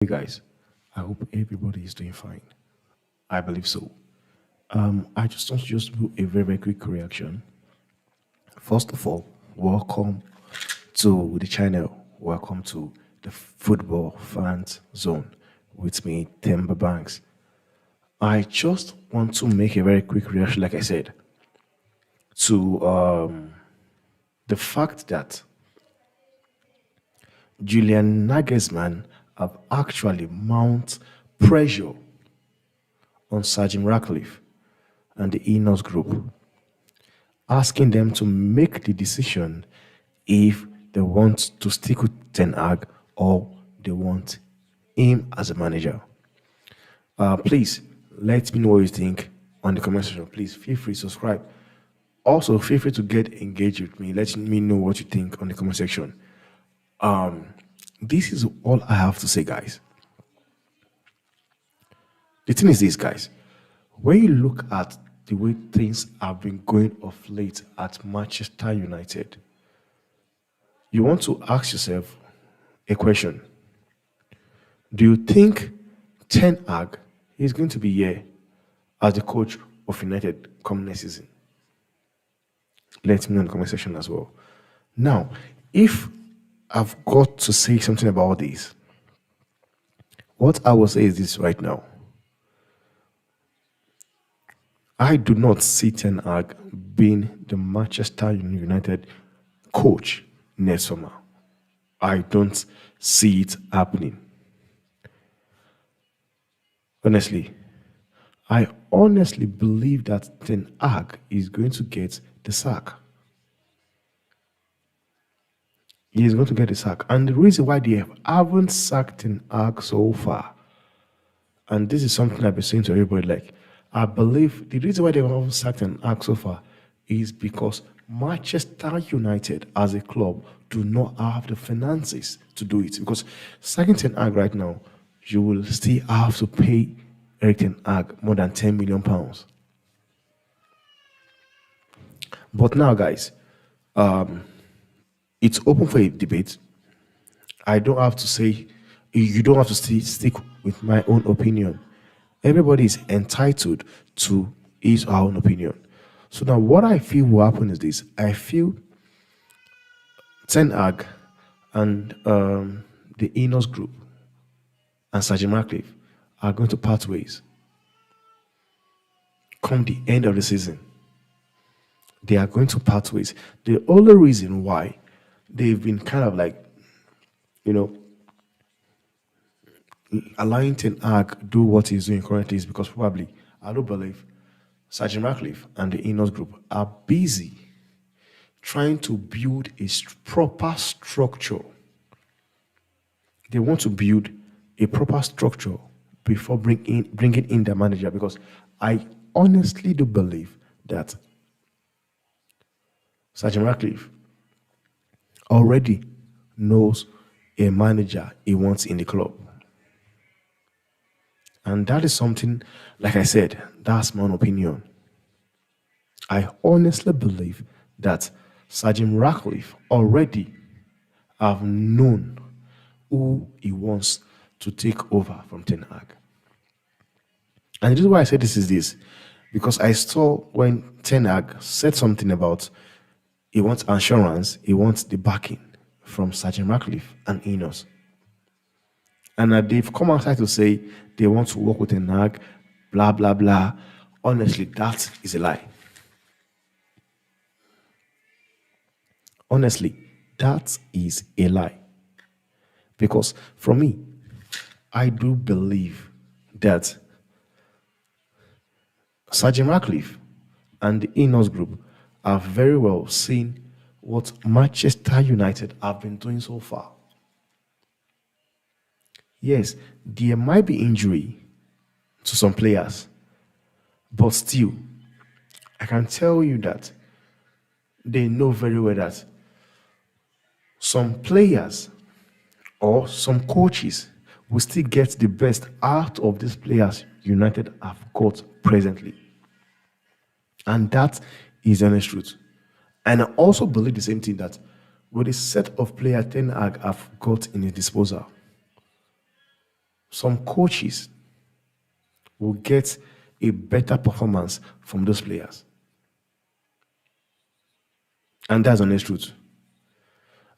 Hey guys, I hope everybody is doing fine. I believe so. I just want to just do a very quick reaction. First of all, welcome to the channel. Welcome to the Football Fans Zone with me, Timber Banks. I just want to make a very quick reaction, like I said, to the fact that Julian Nagelsmann have actually mount pressure on Sir Jim Ratcliffe and the Ineos Group, asking them to make the decision if they want to stick with Ten Hag or they want him as a manager. Please let me know what you think on the comment section. Please feel free to subscribe. Also, feel free to get engaged with me. Let me know what you think on the comment section. This is all I have to say, guys. The thing is this, guys. When you look at the way things have been going of late at Manchester United, you want to ask yourself a question. Do you think Ten Hag is going to be here as the coach of United come next season? Let me know in the comment section as well. Now, if I've got to say something about this, what I will say is this right now. I do not see Ten Hag being the Manchester United coach next summer. I don't see it happening. Honestly, I honestly believe that Ten Hag is going to get the sack. He is going to get the sack. And the reason why they haven't sacked Ten Hag so far, and this is something I've been saying to everybody, like, I believe the reason why they haven't sacked Ten Hag so far is because Manchester United as a club do not have the finances to do it. Because sacking Ten Hag right now, you will still have to pay Eric Ten Hag more than £10 million. But now, guys, it's open for a debate. I don't have to say, you don't have to stick with my own opinion. Everybody is entitled to his or her own opinion. So now what I feel will happen is this. I feel Ten Hag and the Ineos Group and Sir Jim Ratcliffe are going to part ways come the end of the season. They are going to part ways. The only reason why they've been kind of like, allowing Ten Hag do what he's doing currently is because probably, I don't believe, Sir Jim Ratcliffe and the Ineos Group are busy trying to build a proper structure. They want to build a proper structure before bringing in the manager, because I honestly do believe that Sir Jim Ratcliffe already knows a manager he wants in the club. And that is something, like I said, that's my own opinion. I honestly believe that Sir Jim Ratcliffe already have known who he wants to take over from Ten Hag. And the reason why I say this is this, because I saw when Ten Hag said something about he wants assurance, he wants the backing from Sir Jim Ratcliffe and Ineos. And they've come outside to say they want to work with Ten Hag, blah, blah, blah. Honestly, that is a lie. Honestly, that is a lie. Because for me, I do believe that Sir Jim Ratcliffe and the Ineos Group have very well seen what Manchester United have been doing so far. Yes, there might be injury to some players, but still, I can tell you that they know very well that some players or some coaches will still get the best out of these players United have got presently. And that is the honest truth. And I also believe the same thing, that with the set of players Ten Hag have got in his disposal, some coaches will get a better performance from those players. And that's honest truth.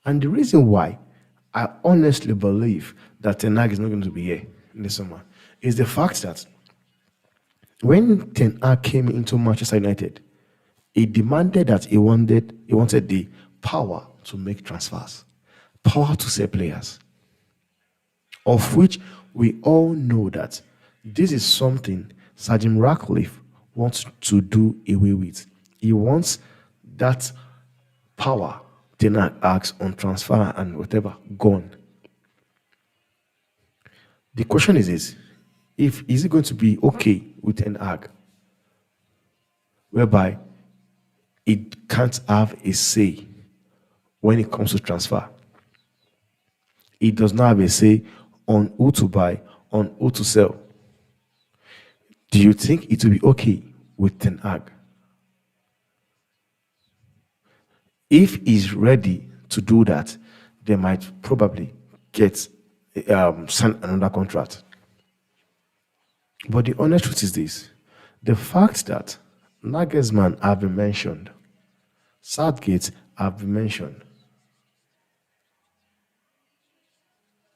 And the reason why I honestly believe that Ten Hag is not going to be here in the summer is the fact that when Ten Hag came into Manchester United, he demanded that he wanted the power to make transfers, power to sell players, of which we all know that this is something Sir Jim Ratcliffe wants to do away with. He wants that power Ten Hag acts on transfer and whatever gone. The question is this: is it going to be okay with Ten Hag, whereby it can't have a say when it comes to transfer? It does not have a say on who to buy, on who to sell. Do you think it will be okay with Ten Hag? If he's ready to do that, they might probably get sign another contract. But the honest truth is this: the fact that Nagelmann have been mentioned, Southgate have been mentioned,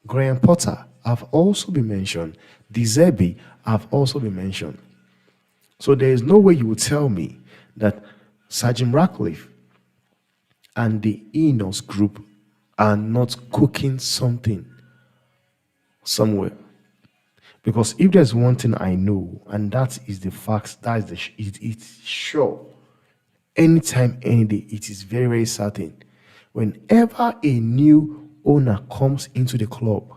Graham Potter have also been mentioned, De Zerbi have also been mentioned. So there is no way you would tell me that Sir Jim Ratcliffe and the Ineos Group are not cooking something somewhere. Because if there's one thing I know, and that is the fact, that is it's sure. Anytime, any day, it is very, very certain. Whenever a new owner comes into the club,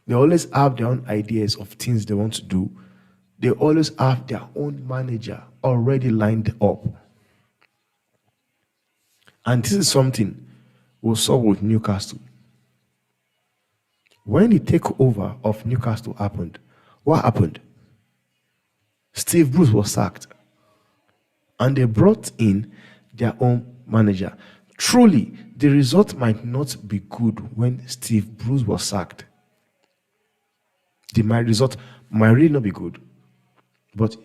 they always have their own ideas of things they want to do. They always have their own manager already lined up. And this is something we saw with Newcastle. When the takeover of Newcastle happened, what happened? Steve Bruce was sacked. And they brought in their own manager. Truly, the result might not be good when Steve Bruce was sacked. The result might really not be good. But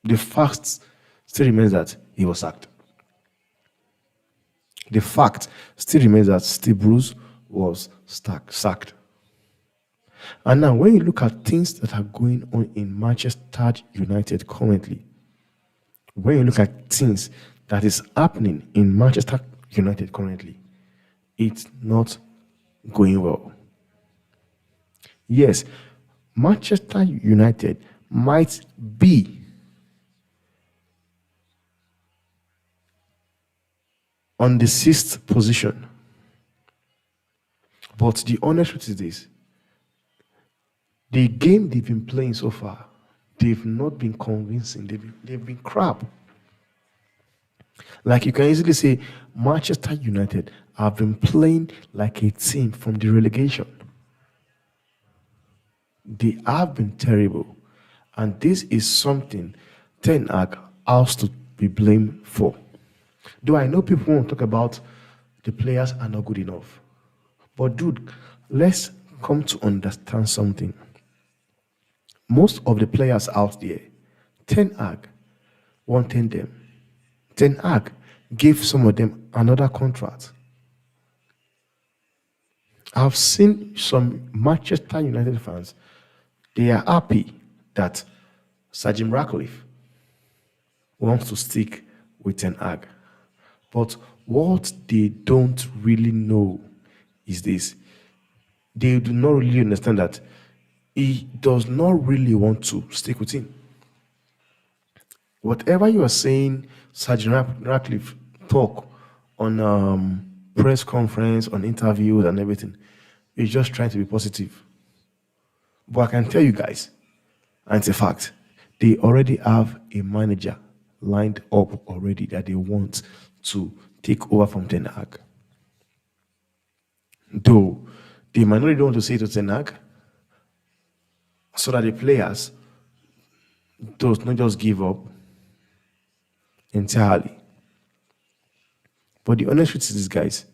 the fact still remains that he was sacked. The fact still remains that Steve Bruce was sacked. And now, when you look at things that are going on in Manchester United currently, when you look at things that is happening in Manchester United currently, it's not going well. Yes, Manchester United might be on the 6th position. But the honest truth is this: the game they've been playing so far, they've not been convincing. They've been crap. Like, you can easily say Manchester United have been playing like a team from the relegation. They have been terrible. And this is something Ten Hag has to be blamed for. Though I know people won't talk about the players are not good enough. But dude, let's come to understand something. Most of the players out there, Ten Hag wanted them. Ten Hag gave some of them another contract. I've seen some Manchester United fans, they are happy that Sir Jim Ratcliffe wants to stick with Ten Hag. But what they don't really know is this: they do not really understand that he does not really want to stick with him. Whatever you are saying, Sir Jim Ratcliffe talk on press conference, on interviews and everything, he's just trying to be positive. But I can tell you guys, and it's a fact, they already have a manager lined up already that they want to take over from Ten Hag. Though they might not really want to say it to Ten Hag, so that the players does not just give up entirely. But the honest truth is this, guys,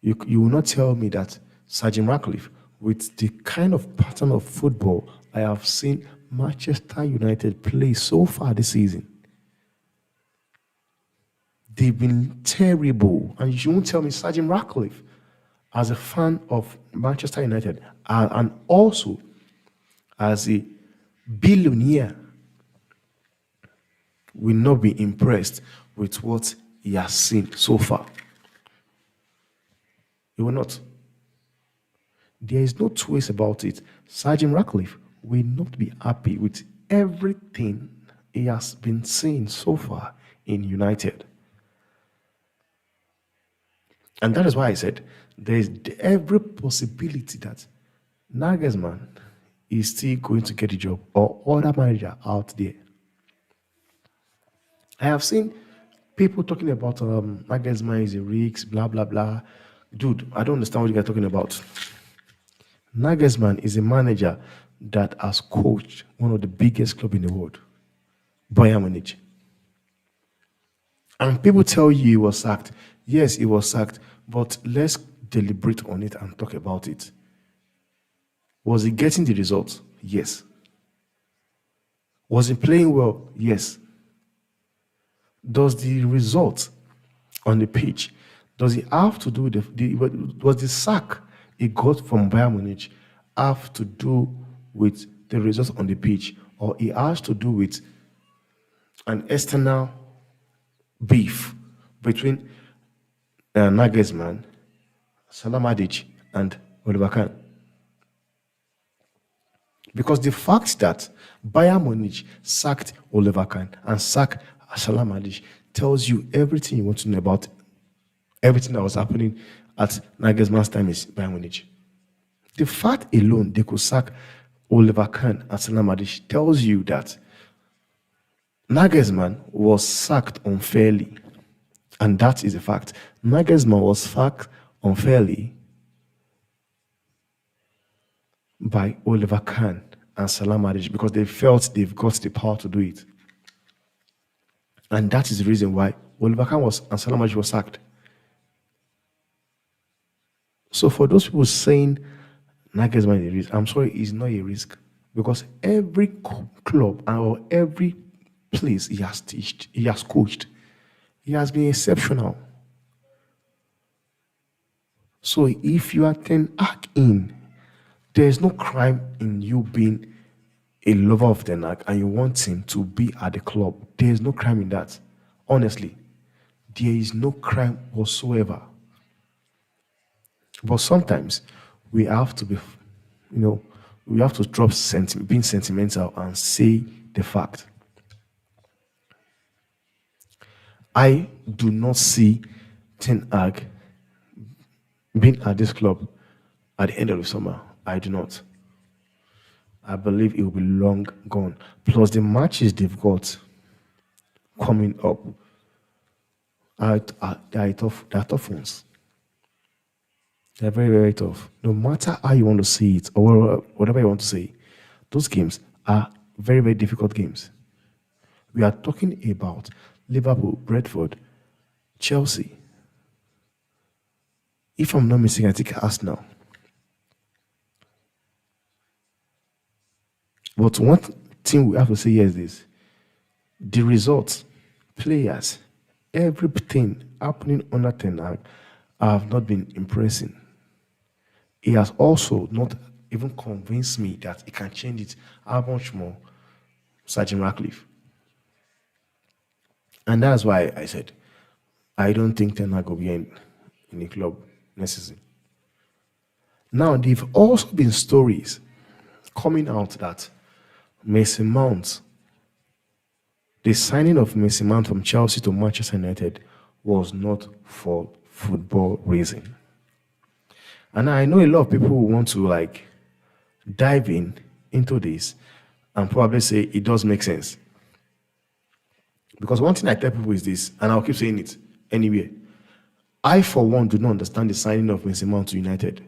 you will not tell me that Sir Jim Ratcliffe with the kind of pattern of football I have seen Manchester United play so far this season. They've been terrible. And you won't tell me Sir Jim Ratcliffe, as a fan of Manchester United, and also as a billionaire, will not be impressed with what he has seen so far. He will not. There is no two ways about it. Sir Jim Ratcliffe will not be happy with everything he has been seeing so far in United. And that is why I said there is every possibility that Nagelsmann is still going to get the job, or other manager out there. I have seen people talking about Nagelsmann is a risk, blah, blah, blah. Dude, I don't understand what you guys are talking about. Nagelsmann is a manager that has coached one of the biggest clubs in the world, Bayern Munich. And people tell you he was sacked. Yes, he was sacked, but let's deliberate on it and talk about it. Was he getting the results? Yes. Was he playing well? Yes. Does the result on the pitch, does he have to do was the sack he got from Bayern Munich have to do with the results on the pitch, or it has to do with an external beef between Nagelsmann, Salamatic, and Oliver Kahn? Because the fact that Bayern Munich sacked Oliver Kahn and sacked Salamatic tells you everything you want to know about everything that was happening at Nagelsmann's time is Bayern Munich. The fact alone they could sack Oliver Kahn and Salamatic tells you that Nagelsmann was sacked unfairly. And that is a fact. Nagelsmann was sacked unfairly by Oliver Kahn and Salamatic because they felt they've got the power to do it. And that is the reason why Oliver Kahn and Salamatic was sacked. So for those people saying Nagelsmann is a risk, I'm sorry, he's not a risk. Because every club or every place he has teached, he has coached, he has been exceptional. So if you are Ten Hag in, there is no crime in you being a lover of Ten Hag and you want him to be at the club. There is no crime in that. Honestly, there is no crime whatsoever. But sometimes we have to be, we have to drop being sentimental and say the fact. I do not see Ten Hag being at this club at the end of the summer. I do not. I believe it will be long gone. Plus the matches they've got coming up are tough ones. They're very, very tough. No matter how you want to see it or whatever you want to say, those games are very, very difficult games. We are talking about Liverpool, Brentford, Chelsea. If I'm not missing, I think Arsenal. But one thing we have to say here is this. The results, players, everything happening under Ten Hag have not been impressing. He has also not even convinced me that he can change it. How much more Sir Jim Ratcliffe? And that's why I said, I don't think Ten Hag will be in the club necessarily. Now, there have also been stories coming out that Mason Mount, the signing of Mason Mount from Chelsea to Manchester United was not for football reason. And I know a lot of people who want to dive into this and probably say it does make sense. Because one thing I tell people is this, and I'll keep saying it anyway. I, for one, do not understand the signing of Mason Mount to United.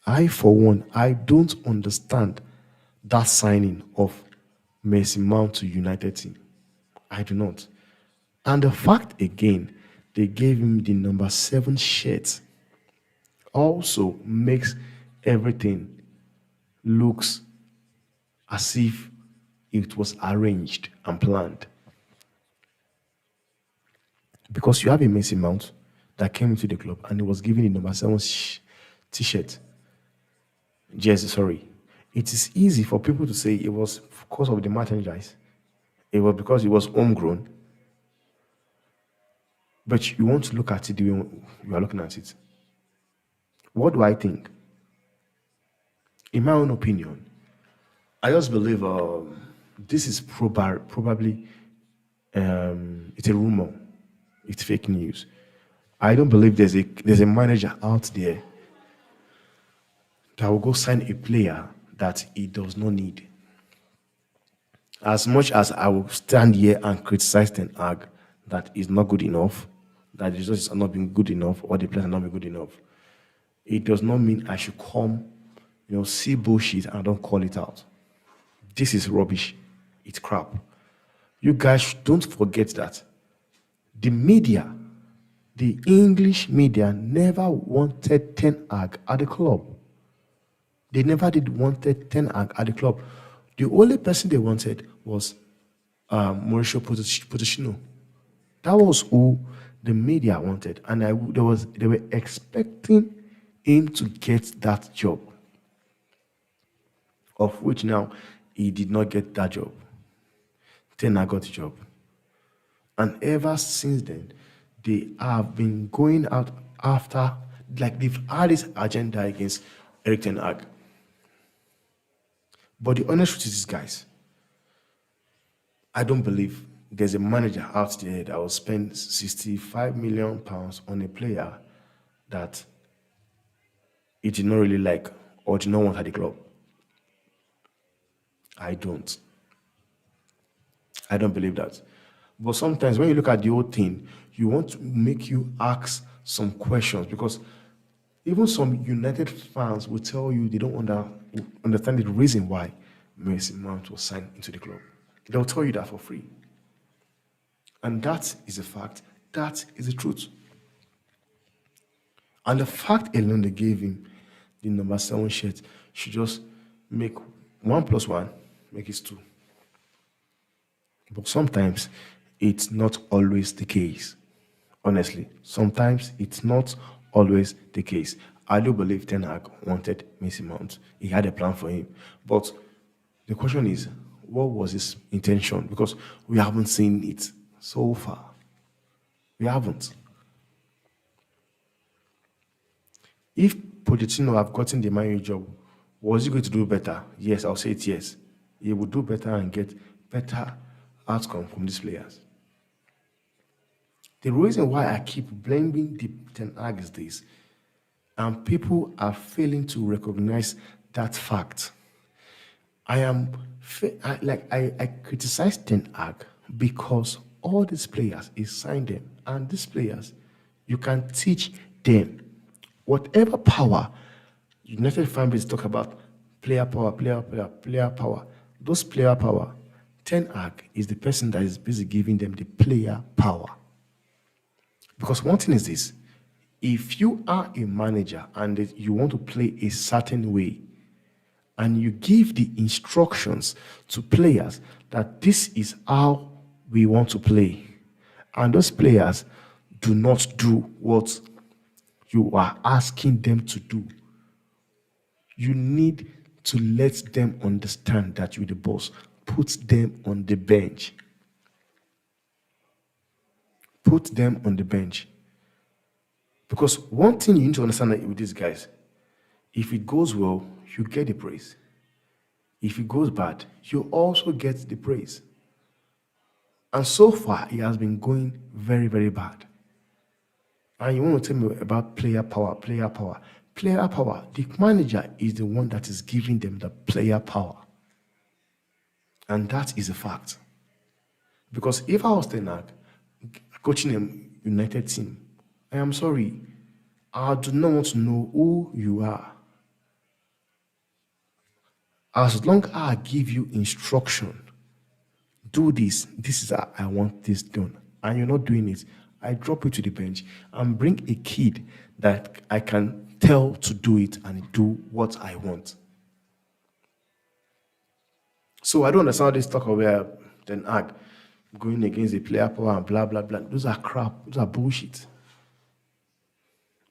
I, for one, I don't understand that signing of Mason Mount to United team. I do not. And the fact, again, they gave him the number 7 shirt also makes everything looks as if it was arranged and planned. Because you have a Messi Mount that came into the club and he was given the number 7 t-shirt. Jersey, sorry. It is easy for people to say it was because of the merchandise. It was because it was homegrown. But you want to look at it the way you are looking at it. What do I think? In my own opinion, I just believe this is probably it's a rumor. It's fake news. I don't believe there's a manager out there that will go sign a player that he does not need. As much as I will stand here and criticize Ten Hag that is not good enough, that the results are not being good enough, or the players are not being good enough, it does not mean I should come, see bullshit and don't call it out. This is rubbish. It's crap. You guys don't forget that the media, the English media, never wanted Ten Hag at the club. They never did wanted Ten Hag at the club. The only person they wanted was Mauricio Pochettino. That was who the media wanted, and they were expecting him to get that job, of which now he did not get that job. Ten Hag got the job, and ever since then, they have been going out after, like they've had this agenda against Erik Ten Hag. But the honest truth is, guys, I don't believe there's a manager out there that will spend 65 million pounds on a player that he did not really like or did not want at the club. I don't believe that. But sometimes when you look at the whole thing, you want to make you ask some questions, because even some United fans will tell you they don't understand the reason why Mason Mount was signed into the club. They'll tell you that for free. And that is a fact. That is the truth. And the fact alone they gave him the number 7 shirt should just make 1 + 1 make it 2. But sometimes it's not always the case. Honestly, sometimes it's not always the case. I do believe Ten Hag wanted Mason Mount. He had a plan for him. But the question is, what was his intention? Because we haven't seen it so far. We haven't. If Pochettino have gotten the Man U job, was he going to do better? Yes, I'll say it yes. He would do better and get better outcome from these players. The reason why I keep blaming the Ten Hag is this, and people are failing to recognize that fact. I criticize Ten Hag because all these players, he signed them, and these players, you can teach them whatever power. United fan base talk about player power. Those player power, Ten Hag is the person that is busy giving them the player power. Because one thing is this, if you are a manager and you want to play a certain way, and you give the instructions to players that this is how we want to play, and those players do not do what you are asking them to do, you need to let them understand that you're the boss. Put them on the bench. Put them on the bench. Because one thing you need to understand with these guys, if it goes well, you get the praise. If it goes bad, you also get the praise. And so far, it has been going very, very bad. And you want to tell me about player power. Player power, the manager is the one that is giving them the player power. And that is a fact. Because if I was Ten Hag coaching a United team, I am sorry, I do not want to know who you are. As long as I give you instruction, do this, this is how I want this done, and you're not doing it, I drop you to the bench and bring a kid that I can tell to do it and do what I want. So I don't understand this talk of where Ten Hag going against the player power and blah, blah, blah. Those are crap. Those are bullshit.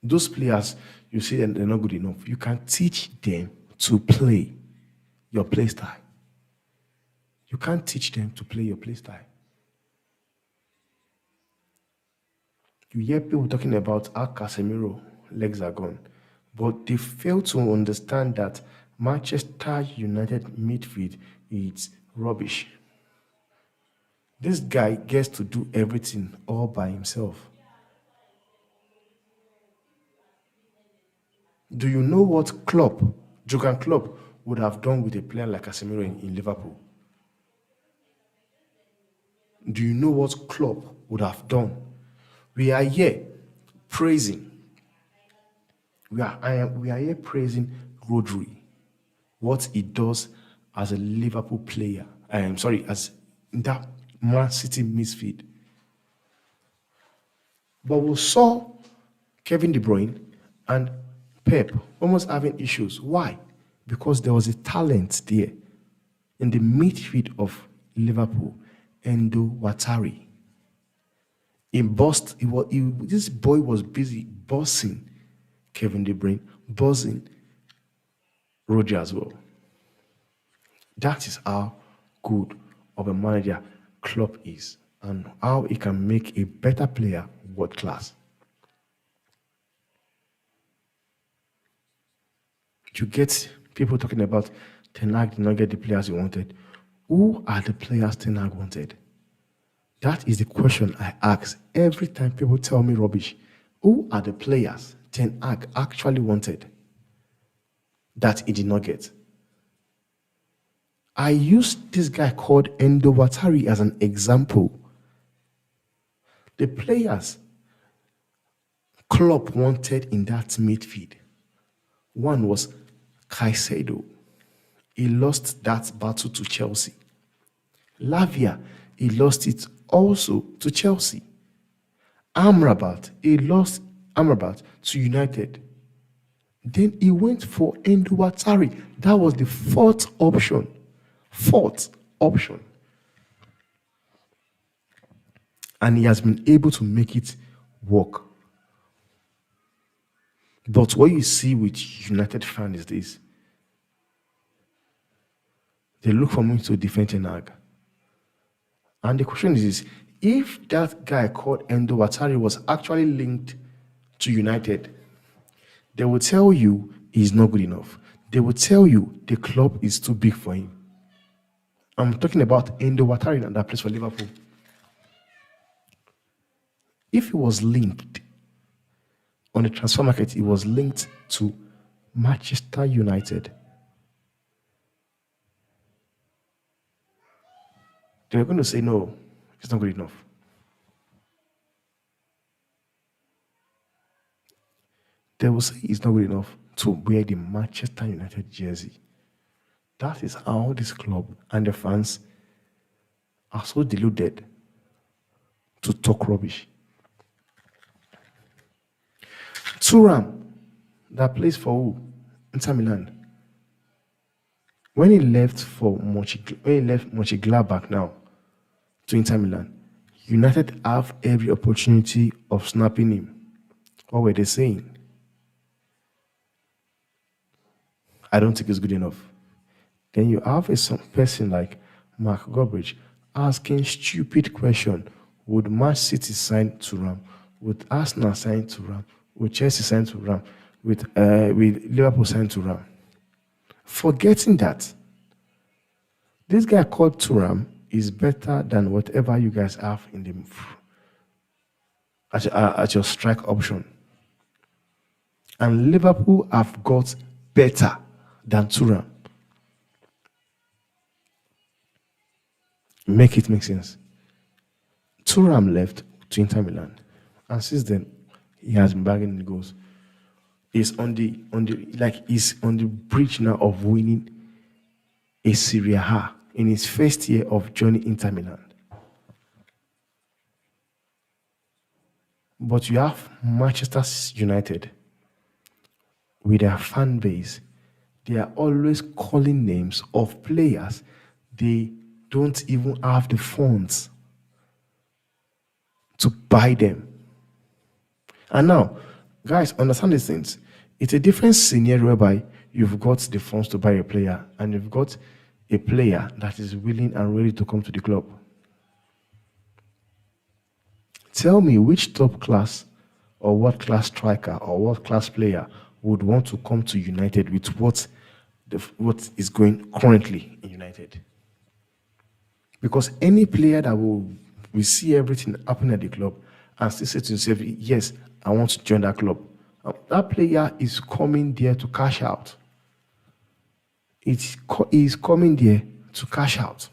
Those players, you see them, they're not good enough. You can teach them to play your play style. You can't teach them to play your play style. You hear people talking about how Casemiro legs are gone, but they fail to understand that Manchester United midfield is rubbish. This guy gets to do everything all by himself. Do you know what Jurgen Klopp would have done with a player like Casemiro in Liverpool? Do you know what Klopp would have done? We are here praising. We are here praising Rodri, what he does as a Liverpool player. As that Man City midfield. But we saw Kevin De Bruyne and Pep almost having issues. Why? Because there was a talent there in the midfield of Liverpool, Endo Watari. This boy was busy bossing Kevin De Bruyne, bossing Rodri as well. That is how good of a manager Klopp is and how he can make a better player world class. You get people talking about Ten Hag did not get the players he wanted. Who are the players Ten Hag wanted? That is the question I ask every time people tell me rubbish. Who are the players Ten Hag actually wanted that he did not get? I used this guy called Endo Watari as an example. The players Klopp wanted in that midfield. One was Caicedo. He lost that battle to Chelsea. Lavia, he lost it also to Chelsea. Amrabat, he lost Amrabat to United. Then he went for Endo Watari. That was the fourth option. And he has been able to make it work. But what you see with United fans is this. They look for me to defend Ten Hag. And the question is, if that guy called Endo Watari was actually linked to United, they will tell you he's not good enough. They will tell you the club is too big for him. I'm talking about Endo Watari and that plays for Liverpool. If he was linked on the transfer market, he was linked to Manchester United. They were going to say, no, it's not good enough. They will say it's not good enough to wear the Manchester United jersey. That is how this club and the fans are so deluded to talk rubbish. Thuram, that plays for who? Inter Milan. When he left Mönchengladbach now to Inter Milan, United have every opportunity of snapping him. What were they saying? I don't think it's good enough. Then you have a person like Mark Gorbridge asking stupid question. Would Man City sign Thuram? Would Arsenal sign Thuram? Would Chelsea sign Thuram? With Liverpool sign Thuram? Forgetting that this guy called Thuram is better than whatever you guys have in the at your strike option. And Liverpool have got better than Thuram. Make it make sense. Thuram left to Inter Milan, and since then he has been bagging the goals. He's on the bridge now of winning a Serie A in his first year of joining Inter Milan. But you have Manchester United with their fan base, they are always calling names of players they don't even have the funds to buy them. And now, guys, understand these things. It's a different scenario whereby you've got the funds to buy a player and you've got a player that is willing and ready to come to the club. Tell me which top class or what class striker or what class player would want to come to United with what is going currently in United. Because any player that will see everything happening at the club and still say to himself, yes, I want to join that club, that player is coming there to cash out. He's coming there to cash out.